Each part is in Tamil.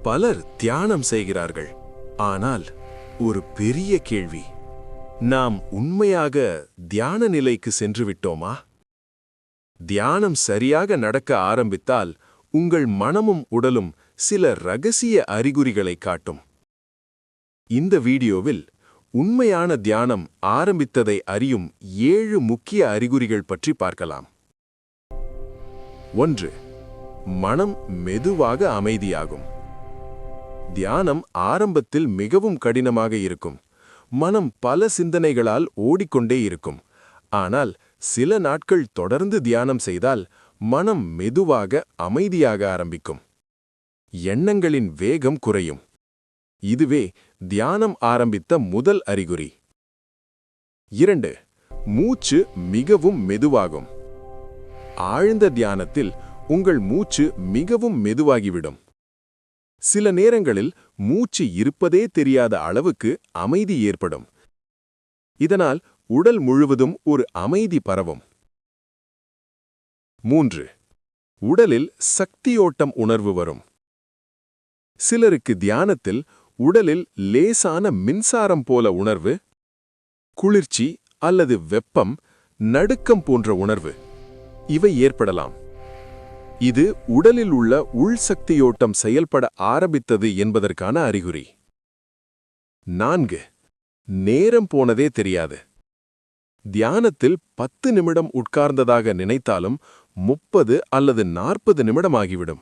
பலர் தியானம் செய்கிறார்கள். ஆனால் ஒரு பெரிய கேள்வி, நாம் உண்மையாக தியான நிலைக்கு சென்று விட்டோமா? தியானம் சரியாக நடக்க ஆரம்பித்தால் உங்கள் மனமும் உடலும் சில ரகசிய அறிகுறிகளை காட்டும். இந்த வீடியோவில் உண்மையான தியானம் ஆரம்பித்ததை அறியும் 7 முக்கிய அறிகுறிகள் பற்றி பார்க்கலாம். 1. மனம் மெதுவாக அமைதியாகும். தியானம் ஆரம்பத்தில் மிகவும் கடினமாக இருக்கும். மனம் பல சிந்தனைகளால் ஓடிக்கொண்டே இருக்கும். ஆனால் சில நாட்கள் தொடர்ந்து தியானம் செய்தால் மனம் மெதுவாக அமைதியாக ஆரம்பிக்கும். எண்ணங்களின் வேகம் குறையும். இதுவே தியானம் ஆரம்பித்த முதல் அறிகுறி. 2. மூச்சு மிகவும் மெதுவாகும். ஆழ்ந்த தியானத்தில் உங்கள் மூச்சு மிகவும் மெதுவாகிவிடும். சில நேரங்களில் மூச்சு இருப்பதே தெரியாத அளவுக்கு அமைதி ஏற்படும். இதனால் உடல் முழுவதும் ஒரு அமைதி பரவும். 3. உடலில் சக்தியோட்டம் உணர்வு வரும். சிலருக்கு தியானத்தில் உடலில் லேசான மின்சாரம் போல உணர்வு, குளிர்ச்சி அல்லது வெப்பம், நடுக்கம் போன்ற உணர்வு இவை ஏற்படலாம். இது உடலில் உள்ள உள்சக்தியோட்டம் செயல்பட ஆரம்பித்தது என்பதற்கான அறிகுறி. 4. நேரம் போனதே தெரியாது. தியானத்தில் 10 நிமிடம் உட்கார்ந்ததாக நினைத்தாலும் 30 அல்லது 40 நிமிடம் ஆகிவிடும்.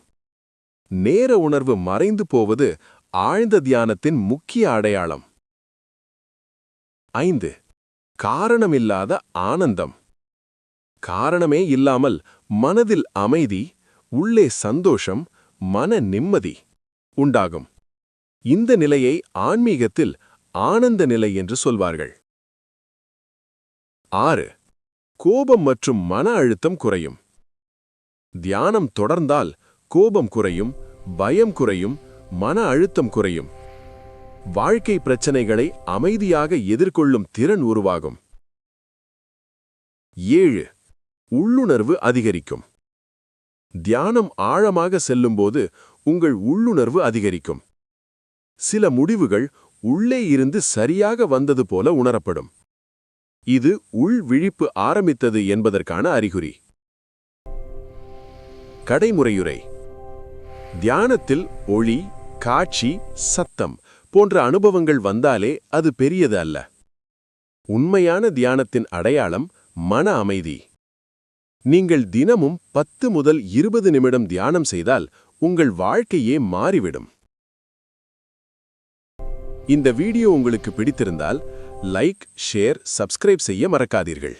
நேர உணர்வு மறைந்து போவது ஆழ்ந்த தியானத்தின் முக்கிய அடையாளம். 5. காரணமில்லாத ஆனந்தம். காரணமே இல்லாமல் மனதில் அமைதி, உள்ளே சந்தோஷம், மன நிம்மதி உண்டாகும். இந்த நிலையை ஆன்மீகத்தில் ஆனந்த நிலை என்று சொல்வார்கள். 6. கோபம் மற்றும் மன அழுத்தம் குறையும். தியானம் தொடர்ந்தால் கோபம் குறையும், பயம் குறையும், மன அழுத்தம் குறையும். வாழ்க்கை பிரச்சனைகளை அமைதியாக எதிர்கொள்ளும் திறன் உருவாகும். 7. உள்ளுணர்வு அதிகரிக்கும். தியானம் ஆழமாக செல்லும்போது உங்கள் உள்ளுணர்வு அதிகரிக்கும். சில முடிவுகள் உள்ளே இருந்து சரியாக வந்தது போல உணரப்படும். இது உள் விழிப்பு ஆரம்பித்தது என்பதற்கான அறிகுறி. கடைமுறையுரை: தியானத்தில் ஒளி, காட்சி, சத்தம் போன்ற அனுபவங்கள் வந்தாலே அது பெரியது அல்ல. உண்மையான தியானத்தின் அடையாளம் மன அமைதி. நீங்கள் தினமும் 10 முதல் 20 நிமிடம் தியானம் செய்தால் உங்கள் வாழ்க்கையே மாறிவிடும். இந்த வீடியோ உங்களுக்கு பிடித்திருந்தால் லைக், ஷேர், சப்ஸ்கிரைப் செய்ய மறக்காதீர்கள்.